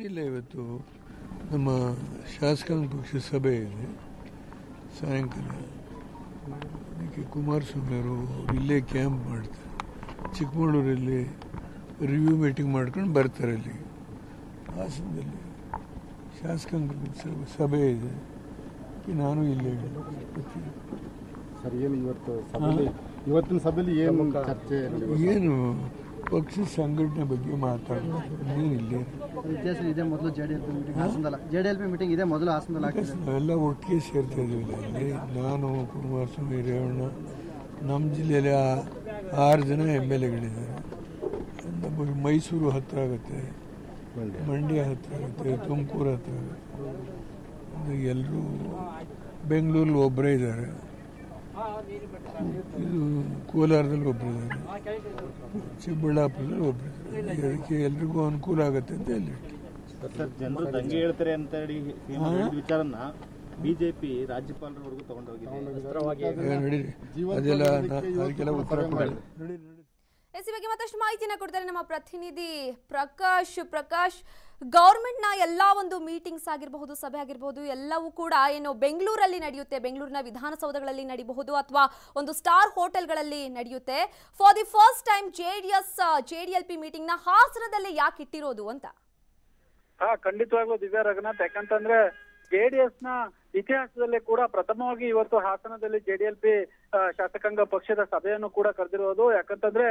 ಇಲ್ಲ, ಇವತ್ತು ನಮ್ಮ ಶಾಸಕಾಂಗ ಪಕ್ಷದ ಸಭೆ ಇದೆ ಸಾಯಂಕಾಲ. ಅದಕ್ಕೆ ಕುಮಾರಸ್ವಾಮಿ ಅವರು ಇಲ್ಲೇ ಕ್ಯಾಂಪ್ ಮಾಡ್ತಾರೆ. ಚಿಕ್ಕಮಗಳೂರಲ್ಲಿ ರಿವ್ಯೂ ಮೀಟಿಂಗ್ ಮಾಡ್ಕೊಂಡು ಬರ್ತಾರೆ. ಅಲ್ಲಿ ಹಾಸನದಲ್ಲಿ ಶಾಸಕಾಂಗ ಸಭೆ ಇದೆ. ನಾನು ಇಲ್ಲೇ ಸರ್. ಏನು ಇವತ್ತಿನ ಸಭೆಯಲ್ಲಿ ಏನು ಚರ್ಚೆ? ಏನು ಪಕ್ಷದ ಸಂಘಟನೆ ಬಗ್ಗೆ ಮಾತಾಡೋದು ಏನಿಲ್ಲ. ಇದೇ ಮೊದಲು ಜೆಡಿಎಲ್ಪಿ ಮೀಟಿಂಗ್ ಇದೆ ಮೊದಲು ಹಾಸನದಲ್ಲಿ ನಾವೆಲ್ಲ ಒಟ್ಟಿಗೆ ಸೇರ್ತಾ ಇದ್ದೀವಿ. ಅಲ್ಲಿ ನಾನು, ಕುಮಾರಸ್ವಾಮಿ, ರೇವಣ್ಣ, ನಮ್ಮ ಜಿಲ್ಲೆಯಲ್ಲಿ 6 ಜನ MLAಗಳಿದ್ದಾರೆ. ಮೈಸೂರು ಹತ್ರ ಆಗುತ್ತೆ, ಮಂಡ್ಯ ಹತ್ರ ಆಗುತ್ತೆ, ತುಮಕೂರು ಹತ್ರ ಆಗುತ್ತೆ. ಎಲ್ಲರೂ ಬೆಂಗಳೂರಲ್ಲಿ ಒಬ್ಬರೇ ಇದ್ದಾರೆ. ಇದು ಕೋಲಾರದಲ್ಲಿ ಒಬ್ಬರಿದ್ದಾರೆ, ಚಿಕ್ಕಬಳ್ಳಾಪುರದಲ್ಲಿ ಒಬ್ಬರಿದ್ದಾರೆ. ಅದಕ್ಕೆ ಎಲ್ರಿಗೂ ಅನುಕೂಲ ಆಗುತ್ತೆ ಅಂತ ಹೇಳಿ ಜನರು ದಂಗೆ ಹೇಳ್ತಾರೆ ಅಂತ ಹೇಳಿ ವಿಚಾರನ ಬಿಜೆಪಿ ರಾಜ್ಯಪಾಲರವರೆಗೂ ತಗೊಂಡೋಗಿದೆ. ಅದೆಲ್ಲ ಅದಕ್ಕೆಲ್ಲ ಉತ್ತರ ಕೊಡಲ್ಲ. ಈ ಬಗ್ಗೆ ಮತ್ತಷ್ಟು ಮಾಹಿತಿನ ಕೊಡ್ತಾರೆ ನಮ್ಮ ಪ್ರತಿನಿಧಿ ಪ್ರಕಾಶ್. ಗೌರ್ಮೆಂಟ್ನ ಎಲ್ಲಾ ಒಂದು ಮೀಟಿಂಗ್ಸ್ ಆಗಿರಬಹುದು, ಸಭೆ ಆಗಿರಬಹುದು, ಎಲ್ಲವೂ ಕೂಡ ಏನು ಬೆಂಗಳೂರಲ್ಲಿ ನಡೆಯುತ್ತೆ, ಬೆಂಗಳೂರಿನ ವಿಧಾನಸೌಧಗಳಲ್ಲಿ ನಡೆಯಬಹುದು ಅಥವಾ ಒಂದು ಸ್ಟಾರ್ ಹೋಟೆಲ್ಗಳಲ್ಲಿ ನಡೆಯುತ್ತೆ. For the first time JDLP meeting ನ ಹಾಸನದಲ್ಲಿ ಯಾಕೆ ಇಟ್ಟಿರೋದು ಅಂತ? ಖಂಡಿತವಾಗ್ಲೂ ದಿವ್ಯಾ ರಘುನಾಥ್, ಯಾಕಂತಂದ್ರೆ ಜೆಡಿಎಸ್ ನ ಇತಿಹಾಸದಲ್ಲೇ ಕೂಡ ಪ್ರಥಮವಾಗಿ ಇವತ್ತು ಹಾಸನದಲ್ಲಿ ಜೆಡಿಎಲ್ಪಿ ಶಾಸಕಾಂಗ ಪಕ್ಷದ ಸಭೆಯನ್ನು ಕೂಡ ಕರೆದಿರೋದು. ಯಾಕಂತಂದ್ರೆ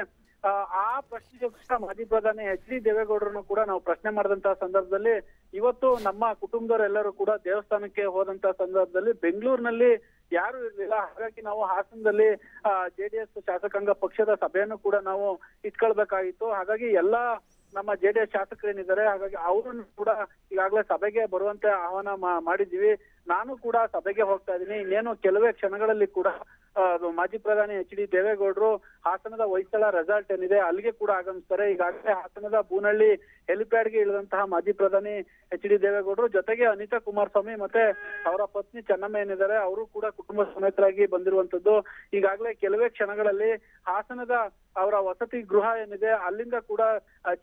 ಆ ಪ್ರಶ್ನೆ ಮಾಜಿ ಪ್ರಧಾನಿ HD ದೇವೇಗೌಡರನ್ನು ಕೂಡ ನಾವು ಪ್ರಶ್ನೆ ಮಾಡಿದಂತಹ ಸಂದರ್ಭದಲ್ಲಿ ಇವತ್ತು ನಮ್ಮ ಕುಟುಂಬದವರೆಲ್ಲರೂ ಕೂಡ ದೇವಸ್ಥಾನಕ್ಕೆ ಹೋದಂತಹ ಸಂದರ್ಭದಲ್ಲಿ ಬೆಂಗಳೂರಿನಲ್ಲಿ ಯಾರು ಇರ್ಲಿಲ್ಲ. ಹಾಗಾಗಿ ನಾವು ಹಾಸನದಲ್ಲಿ ಜೆಡಿಎಸ್ ಶಾಸಕಾಂಗ ಪಕ್ಷದ ಸಭೆಯನ್ನು ಕೂಡ ನಾವು ಇಟ್ಕೊಳ್ಬೇಕಾಗಿತ್ತು. ಹಾಗಾಗಿ ಎಲ್ಲಾ ನಮ್ಮ ಜೆಡಿಎಸ್ ಶಾಸಕರೇನಿದ್ದಾರೆ, ಹಾಗಾಗಿ ಅವರನ್ನು ಕೂಡ ಈಗಾಗಲೇ ಸಭೆಗೆ ಬರುವಂತೆ ಆಹ್ವಾನ ಮಾಡಿದ್ದೀವಿ. ನಾನು ಕೂಡ ಸಭೆಗೆ ಹೋಗ್ತಾ ಇದ್ದೀನಿ. ಇನ್ನೇನು ಕೆಲವೇ ಕ್ಷಣಗಳಲ್ಲಿ ಕೂಡ ಮಾಜಿ ಪ್ರಧಾನಿ HD ದೇವೇಗೌಡರು ಹಾಸನದ ಹೊಯ್ಸಳ ರೆಸಾರ್ಟ್ ಏನಿದೆ ಅಲ್ಲಿಗೆ ಕೂಡ ಆಗಮಿಸ್ತಾರೆ. ಈಗಾಗಲೇ ಹಾಸನದ ಬೂನಹಳ್ಳಿ ಹೆಲಿಪ್ಯಾಡ್ಗೆ ಇಳಿದಂತಹ ಮಾಜಿ ಪ್ರಧಾನಿ HD ದೇವೇಗೌಡರು ಜೊತೆಗೆ ಅನಿತಾ ಕುಮಾರಸ್ವಾಮಿ ಮತ್ತೆ ಅವರ ಪತ್ನಿ ಚೆನ್ನಮ್ಮ ಏನಿದ್ದಾರೆ ಅವರು ಕೂಡ ಕುಟುಂಬ ಸಮೇತರಾಗಿ ಬಂದಿರುವಂತದ್ದು. ಈಗಾಗಲೇ ಕೆಲವೇ ಕ್ಷಣಗಳಲ್ಲಿ ಹಾಸನದ ಅವರ ವಸತಿ ಗೃಹ ಏನಿದೆ ಅಲ್ಲಿಂದ ಕೂಡ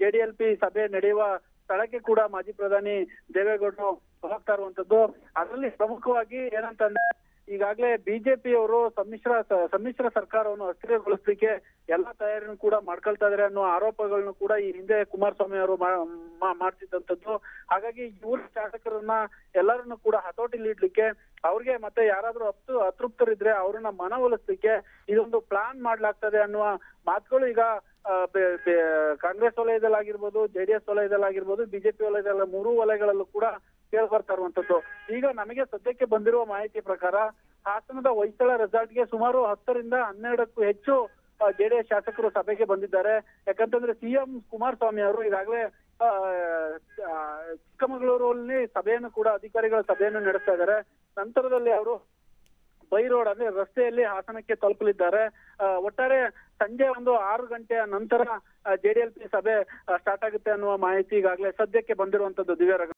ಜೆಡಿಎಲ್ಪಿ ಸಭೆ ನಡೆಯುವ ಸ್ಥಳಕ್ಕೆ ಕೂಡ ಮಾಜಿ ಪ್ರಧಾನಿ ದೇವೇಗೌಡರು ಹೋಗ್ತಾ ಇರುವಂತದ್ದು. ಅದರಲ್ಲಿ ಪ್ರಮುಖವಾಗಿ ಏನಂತಂದ್ರೆ ಈಗಾಗಲೇ ಬಿಜೆಪಿಯವರು ಸಮ್ಮಿಶ್ರ ಸರ್ಕಾರವನ್ನು ಅಸ್ಥಿರಗೊಳಿಸಲಿಕ್ಕೆ ಎಲ್ಲಾ ತಯಾರಿಯನ್ನು ಕೂಡ ಮಾಡ್ಕೊಳ್ತಾ ಇದಾರೆ ಅನ್ನೋ ಆರೋಪಗಳನ್ನು ಕೂಡ ಈ ಹಿಂದೆ ಕುಮಾರಸ್ವಾಮಿ ಅವರು ಮಾಡ್ತಿದ್ದಂಥದ್ದು. ಹಾಗಾಗಿ ಇವ್ರ ಶಾಸಕರನ್ನ ಎಲ್ಲರನ್ನು ಕೂಡ ಹತೋಟಿಲಿ ಇಡ್ಲಿಕ್ಕೆ, ಅವ್ರಿಗೆ ಮತ್ತೆ ಯಾರಾದ್ರೂ ಅತೃಪ್ತರಿದ್ರೆ ಅವ್ರನ್ನ ಮನವೊಲಿಸ್ಲಿಕ್ಕೆ ಇದೊಂದು ಪ್ಲಾನ್ ಮಾಡ್ಲಾಗ್ತದೆ ಅನ್ನುವ ಮಾತುಗಳು ಈಗ ಕಾಂಗ್ರೆಸ್ ವಲಯದಲ್ಲಾಗಿರ್ಬೋದು, JDS ವಲಯದಲ್ಲಾಗಿರ್ಬೋದು, ಬಿಜೆಪಿ ವಲಯದಲ್ಲ 3 ವಲಯಗಳಲ್ಲೂ ಕೂಡ ಕೇಳಿ ಬರ್ತಾ ಇರುವಂತದ್ದು. ಈಗ ನಮಗೆ ಸದ್ಯಕ್ಕೆ ಬಂದಿರುವ ಮಾಹಿತಿ ಪ್ರಕಾರ ಹಾಸನದ ಹೊಯ್ಸಳ ರೆಸಾರ್ಟ್ಗೆ ಸುಮಾರು 10 ರಿಂದ 12ಕ್ಕೂ ಹೆಚ್ಚು JDS ಶಾಸಕರು ಸಭೆಗೆ ಬಂದಿದ್ದಾರೆ. ಯಾಕಂತಂದ್ರೆ CM ಕುಮಾರಸ್ವಾಮಿ ಅವರು ಈಗಾಗಲೇ ಚಿಕ್ಕಮಗಳೂರಲ್ಲಿ ಸಭೆಯನ್ನು ಕೂಡ ಅಧಿಕಾರಿಗಳ ಸಭೆಯನ್ನು ನಡೆಸ್ತಾ ಇದ್ದಾರೆ. ನಂತರದಲ್ಲಿ ಅವರು ಬೈ ರೋಡ್ ಅಂದ್ರೆ ರಸ್ತೆಯಲ್ಲಿ ಹಾಸನಕ್ಕೆ ತಲುಪಲಿದ್ದಾರೆ. ಒಟ್ಟಾರೆ ಸಂಜೆ ಒಂದು 6 ಗಂಟೆಯ ನಂತರ ಜೆಡಿಎಲ್ಪಿ ಸಭೆ ಸ್ಟಾರ್ಟ್ ಆಗುತ್ತೆ ಅನ್ನುವ ಮಾಹಿತಿ ಈಗಾಗಲೇ ಸದ್ಯಕ್ಕೆ ಬಂದಿರುವಂತದ್ದು. ದಿವ್ಯಾ